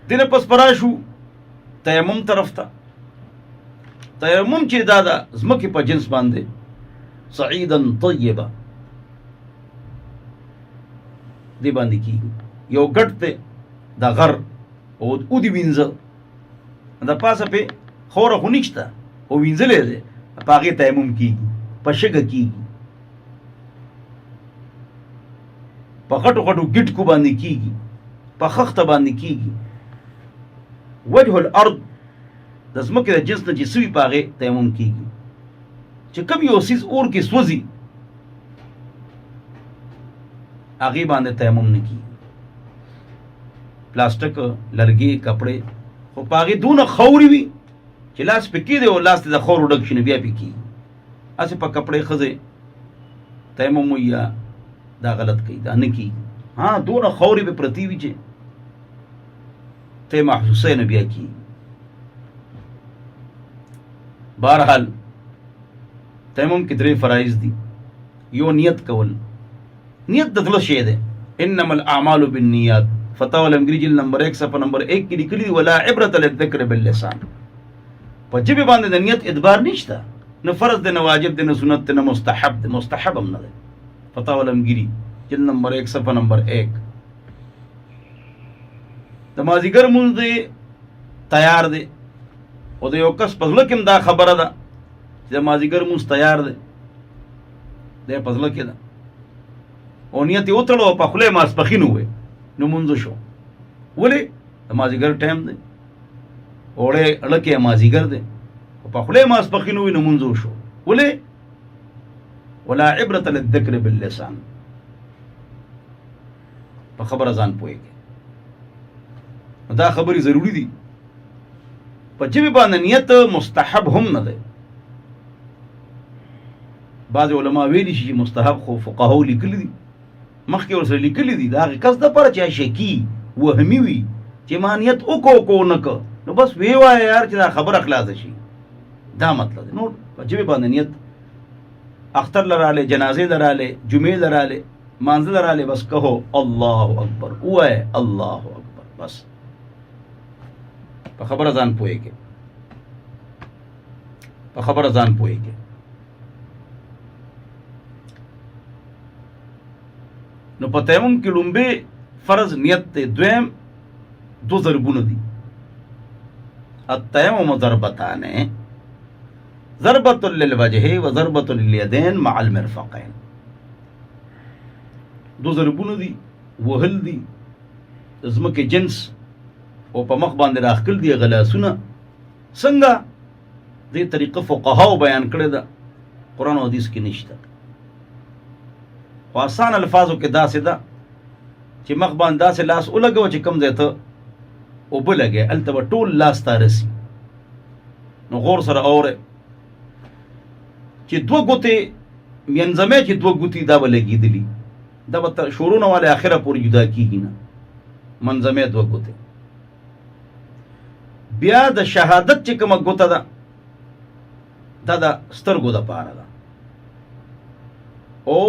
دینه پس پراشو تیمم طرف ته. تیمم چې دا د ځمکې په جنس باندې صعیدا طیبه دی باندې کیږي. یو ګټ دی د غر او دی وینځه د پاسه په خوره خو نشته او وینځلې دی په هغې تیمم کیږي، په شګه کیږي، په غټو غټو ګټکو باندې کیږي، په خښته باندې کیږي. وجه الارض د ځمکې د جنس نه چې سوي په هغې تیمم کیږي. چې کوم یو څیز اور کې سوځي هغې باندې تیمم نه کیږي. پلاستیک، لرګي، کپړې، خو په هغې دونه خاورې وي چې لاس پې کېږدي او لاس ته د خاورو ډک شي نو بیا پې کېږي. هسې په کپړې ښځې تیمم وي یا دا غلط کوي، دا نه کېږي. ها دونه خاورې پې پرتې وي چې ته محسوسه نه بیا کېږي. بهرحال تیمم کې 3 فرایض دي. یو نیت کول. نیت د زړه شی دی. انما الاعمال بالنیات. فتاوی الامگری جلد نمبر 1 صفحه نمبر 1 کې لیکلي دي ولا عبرة للذکر باللسان. په ژبې باندې د نیت اعتبار نشته، نه فرض دی، نه واجب دی، نه سنت دی، نه مستحب دی. مستحب هم نه دی. فتاوی الامگری جلد نمبر 1 صفحه نمبر 1. د مازدیګر مونځ دی تیار دی او د یو کس په زړه کې هم دا خبره ده چې د مازدیګر مونځ تیار دی، دی په زړه کې ده او نیت یې وتړه او په خوله یې ماسپښین ووایي نو مونځ شو. ولې؟ د مازدیګر ټایم دی، اوړی اړه کې مازدیګر دی او په خوله یې ماسپښین ووایي نو مونځ شو. ولې؟ ولا عبرة للذکر باللسان. په خبره ځان پوهېږي. دا خبرې ضروری دي. په ژبې باندې نیت مستحب هم نه دی. بعض علما ویلي شي چې مستحب خو فقهاو لیکلي دي، مخکې ورسره لیکلي دي د هغې کس دپاره چې شکي وهمي وي چې ما نیت وکړو کو نه که نو بس ویې وایه یار چې دا خبره خلاصه شي. دا مطلب دی. نو په ژبې باندې نیت اختر لراله، جنازې لراله، جمعې لراله، مانځه لراله، بس کهو الله اکبر، ووایه الله اکبر. بس په خبره ځان پوهېږي. په خبره ځان پوهېږي. نو په تیمم کې لومبې فرض نیت دی. دویم 2 ضربونه دي. التیمم ضربتان، ضربة للوجه و ضربة لليدين مع المرفقين. 2 ضربونه دي، وهل دي ځمکې جنس او په مخ باندې راخکل دي غلاسونه. څنګه؟ دې طریقه فقهاو بیان کړې ده، قرآن او حدیث کې نشته. خو آسان الفاظو کې داسې ده چې مخ باندې داسې لاس ولګوه چې کوم ځای ته اوبه لګې هلته به ټول لاس ته رسي. نو غور سره اورې چې 2 ګوتې منځمې چې 2 ګوتې دا به لګېدلي، دا به تر شروع نه والی آخره پورې جدا کېږي نه، منځمې 2 ګوتې. بیا د شهادت چې کومه ګوته ده دا د سترګو دپاره ده او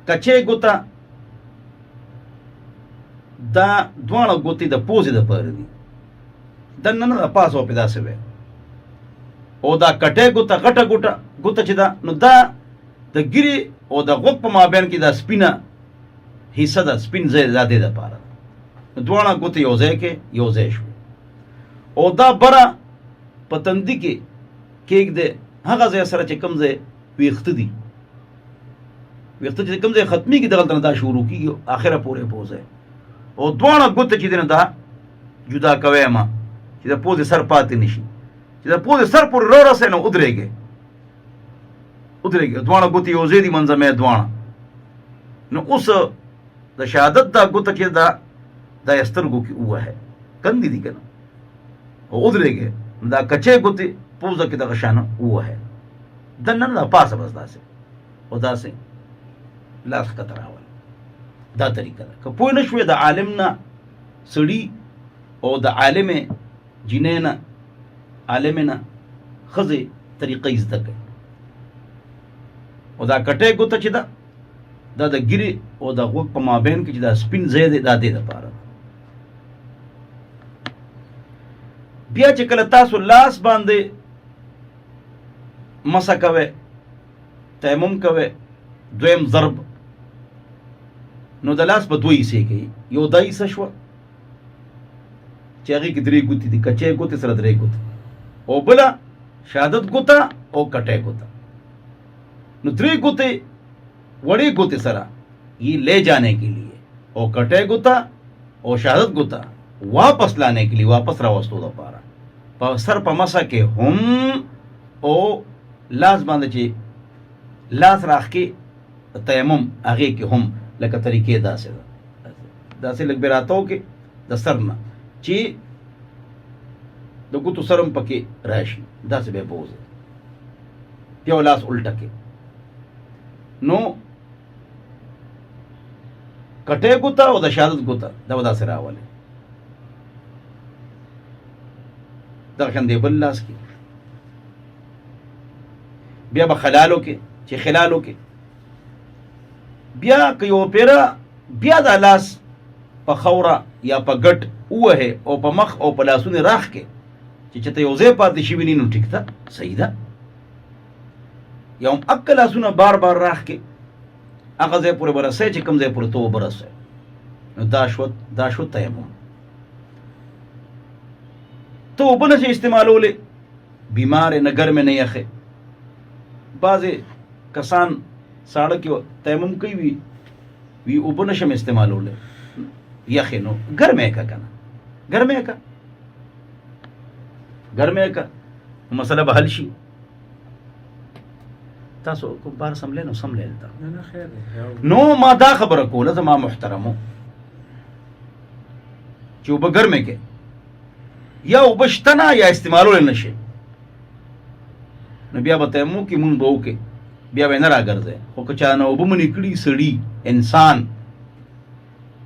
کچې ګوته دا دواړه ګوتې د پوزې دپاره دي، دننه نه د پاسه به داسې وی. او دا کټې ګوته غټه ګوته چې ده نو دا د ګیرې او د غوږ په مابین کې دا سپینه حصه ده، سپین ځای دا دې دپاره ده. نو دواړه ګوتې یو ځای کې یو ځای شو. او دا بره په تندي کې کېږدې هغه ځای سره چې کوم ځای ویښته دي، ویښته چې کوم ځای ختمېږي دغلته نه دا شروع کېږي آخره پورې پوزه. او دواړه ګوته چې دی نه دا جدا کوی ما چې د پوزې سر پاتې نه شي، چې د پوزې سر پورې راورسوي نو ودرېږي. دواړه ګوتې یو ځای دي، منځمې دواړه. نو اوس د شهادت دا ګوته چې دا یې سترګو کې ووهه، کندې دي که نه، او ودرېږي. دا کچې ګوتې پوزه کې دغه شانه ووهه، دننه نه پاسه بس داسې او داسې لاس ښکته راول. دا طریقه ده. که پوه نه شوې د عالم نه سړي او د عالمې جینۍ نه عالمې نه ښځې طریقه یې زده کوي. او دا کټې ګوته چې ده دا د ګیرې او د غوږ په مابین کې چې دا سپین ځای دی دا دې دپاره بیا چې کله تاسو لاس باندې مسح کوئ تیمم کوئ دویم ضرب نو د لاس په دوه حصې کوي یو دا حصه شوه چې هغې کې 3 ګوتې دي کچې ګوتې سره 3 ګوتې او بله شهادت ګوته او کټې ګوته نو 3 ګوتې وړې ګوتې سره یہ لے جانے کے لیے اور کٹے گتا اور شہادت گتا واپس لانے کے لیے واپس راوستو دا پارا سر پا مسا کے ہم او لاس باندې چې لاس راخ کې تیمم هغه کې هم لکه طریقې داسې لږ براتو کې د سر نه چې د ګوتو سرم پکې راشي داسې به بوزه یو لاس الټه کې نو کټې ګوتا او د شهادت ګوتا دا به داسې راولي دا شان دی بل لاس کې بیا به خلالو کې چې خلالو کې بیا که یو پیره بیا دا لاس په خوره یا په ګټ ووهې او په مخ او په لاسونه راخ کې چې چېرته یو ځای پاتې شوي ني نو ټیک ده صحیح ده یا هم اکه لاسونه بار بار راخ کې هغه ځای پورې به رسئ چې کوم ځای پورې ته اوبه رسئ نو دا شو تیمم ته اوبه نشئ استعمالولی بیمار نه ګرمې نه یخې بعضې کسان ساړه کې تیمم کوي وی اوبه نشم استعمالولی یخې نو ګرمې که که نه ګرمې که مسله به حل شي تاسو کوم بار سملی نو سملی دلته نو ما دا خبره کوله زما محترمو چې اوبه ګرمې کې یا اوبه شته نه یا استعمالولی نه شي نو بیا به تیمم کې مونږ به وکړې بیا به یې نه راګرځئ خو که چا نه اوبه منې کړي سړي انسان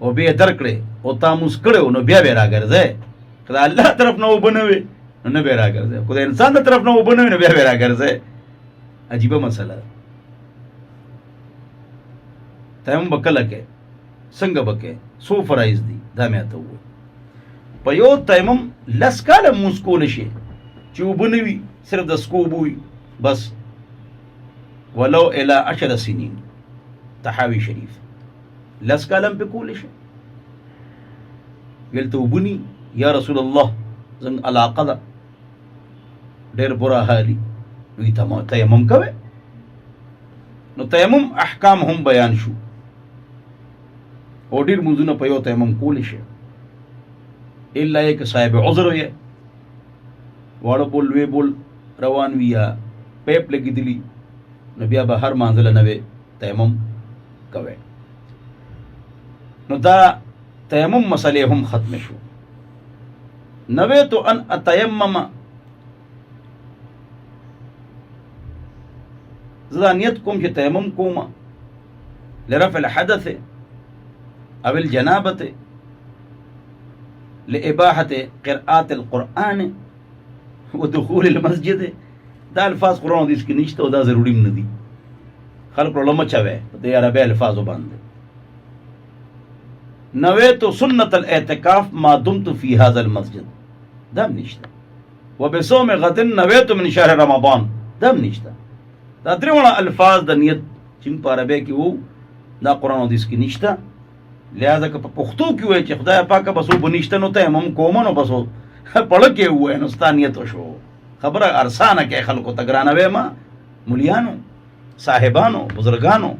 اوبه یې درکړې او تا مونځ کړی نو بیا به یې راګرځئ که د الله طرف نه اوبه نه وې نو نه به یې راګرځئ که د انسان د طرف نه اوبه نه وې نو بیا به یې راګرځئ عجیبه مسله ده تیمم به کله کې څنګه به کې څو فرایض دي دا مې ته ووایي په یو تیمم 10 کاله مونځ کولی شي چې اوبه نه وي صرف د سکو اوبه وي بس ولو الی 10 سنین تحاوی شریف 10 کاله هم پې کولی شي ویل ته اوبه ني یا رسول الله زموږ علاقه ده ډېر بره حالي وی تیمم کوئ نو تیمم احکام هم بیان شو او ډېر مونځونه په یو تیمم کولی شي الا یې که صاحب عذر یې واړه بول لوی بول روان وي یا پیپ لګېدلي نو بیا به هر مانځله نوې تیمم کوئ نو دا تیمم مسئلې هم ختم شو نویت ان اتیمم زدا نیت کوم چې تیمم کوم لرفع الحدث او الجنابت لإباحة قراءة القرآن ودخول المسجد دا الفاظ قرآن حدیث کې نشته او دا ضروري هم نه دي خلق علماء چوي په دې عربي الفاظو باندې نویت سنت الاعتکاف ما دمت في هذا المسجد دا هم نشته وبصوم غد نویت من شهر رمضان دا هم نشته دا درېونه الفاظ د نیت چې په عربی کې وو دا قرآن حدیث کې نشته لہذا که په پښتو کې وایي چې خدای پاکه بس اوبه نشته نو تیمم کوم نو بس پړه کې ووایي نو ستا نیت وشو خبره ارسانه کې خلکو ته ګرانوي ما مولیانو صاحبانو بزرګانو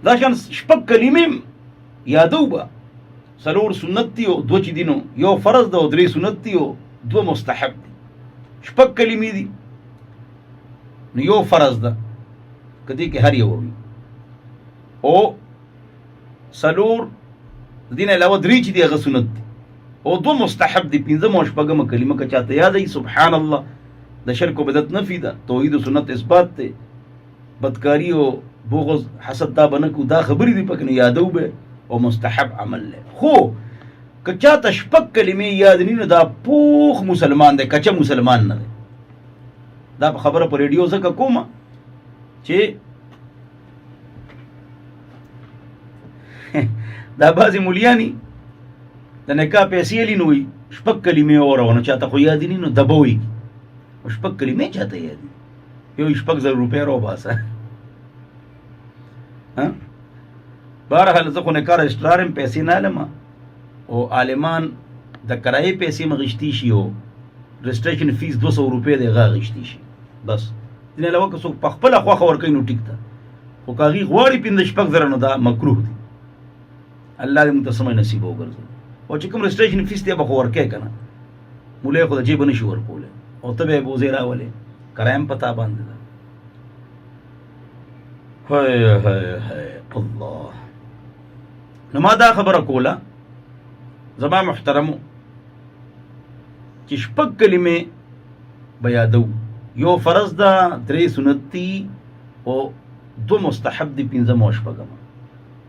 دا شان شپږ کلمې یادو به څلور سنت دي او دوه چې دي نو یو فرض ده او 3 سنت دي او 2 مستحب دي شپږ کلمې دي نو یو فرض ده کدی کې هر یو وي او څلور دین علاوه 3 چې دي هغه سنت دي او 2 مستحب دي 5 او شپږمه کلمه که چاته یاد ای سبحان الله د شرک او بدعت نفي ده توحید او سنت اثبات ده بدکاری او بغض حسد دا بنکو دا خبرې دي پکې یادو به او مستحب عمل له خو که چاته شپږ کلمې یاد نه دا پوخ مسلمان دی کچه مسلمان نه دی دا خبره په ریډیو ځکه کومه چې دا بعضې مولیانی د نکاح پیسې لینوي شپږ کلمې اورونه چاته خو یاد دي نو دبوي شپږ کلمې چاته یاد دي یو شپږ زر روپۍ رو باسه بهرحال زه خو نکاح رجسټرار یم پیسې نه علم او عالمان د کرایې پیسې مغشتي شي او رجسټریشن فیس 200 روپۍ دی هغه غشتي شي بس دې علاوه که څوک په خپله خوښه ورکوي نو ټیک ده خو که هغې غواړي پنځه شپږ زره نو دا مکروه دی الله دې موږ ته سمه نصیب وګرځوي او چې کوم رجسټریشن فیس دی به خو ورکوې که نه مولای خو د جیبه نه شي ورکولی او ته به یې بوزې راولې کرایه هم په تا باندې ده الله نو ما دا خبره کوله زما محترمو چې شپږ کلمې به یادو یو فرض ده 3 سنت دي او 2 مستحب دي 5 او شپږم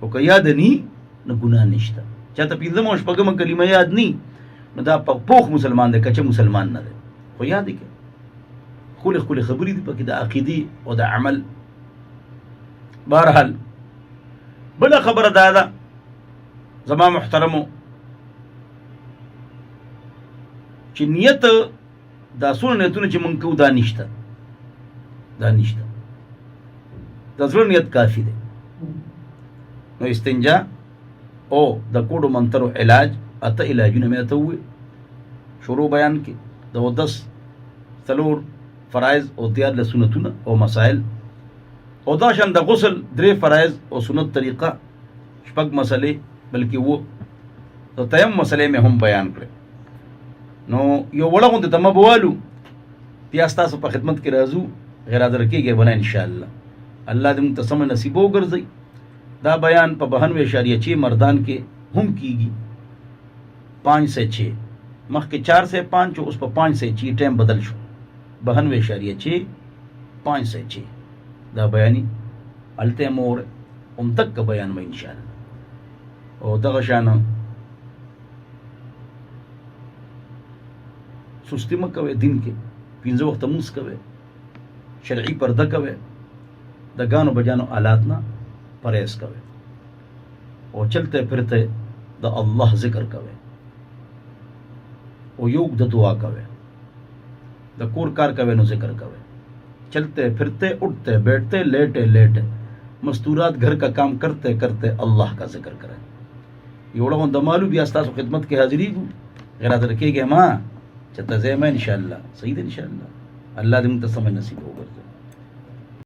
او که یاد نی نو ګناه نشته چاته 5 او شپږم کلمه یاد نی نو دا پوخ مسلمان دی کچه مسلمان نه دی خو یاد کړه خولي خبرې دي پکې د عقیدې او د عمل بهرحال بله خبره دا ده زما محترمو چې نیت دا څونه نیتونه چې مونږ کوو دا نشته د زړه نیت کافي دی نو استنجا او د کوډو منترو علاج اته علاجونه مې ته وویل شروع بیان کې د 10 څلور فرائض او 13 سنتونه او مسائل او دا شان د غسل 3 فرائض او سنت طریقه شپږ مسلې بلکې و د تیمم مسلې مې هم بیان کړې نو یو وړه غونډه ته مبوالو بیا ستاسو په خدمت کې راځو غیر حاضر کېږي بنا ان شاء الله الله دې موږ ته سم نصیب وګرځي دا بیان په 92.6 مردان کې هم کیږي 5 سے 6 مخکې 4 سے 5 اوس په 5 سے 6 ټایم بدل شو 92.6 5 سے 6 دا بیانی الته مور هم تک بیان مې ان شاء الله او دغه شان سستی مه کوئ دین کې 5 وخت مونځ کوئ شرعي پرده کوئ د ګانو بجانو آلات نه پرهیز کوئ او چلتے پھرتے د الله ذکر کوئ او یوگ د دعا کوئ د کور کار کوئ نو ذکر کوئ چلتے پھرتے اٹھتے بیٹھتے لیٹے لیٹے مستورات گھر کا کام کرتے کرتے اللہ کا ذکر کریں یوړه غون د مالو بیا ستاسو خدمت کې حاضرې ګو غیر حاضر کېږي ما چې ته زما ان شاء الله صحیح ده ان شاء الله الله دې موږ ته سم نصیب وکړي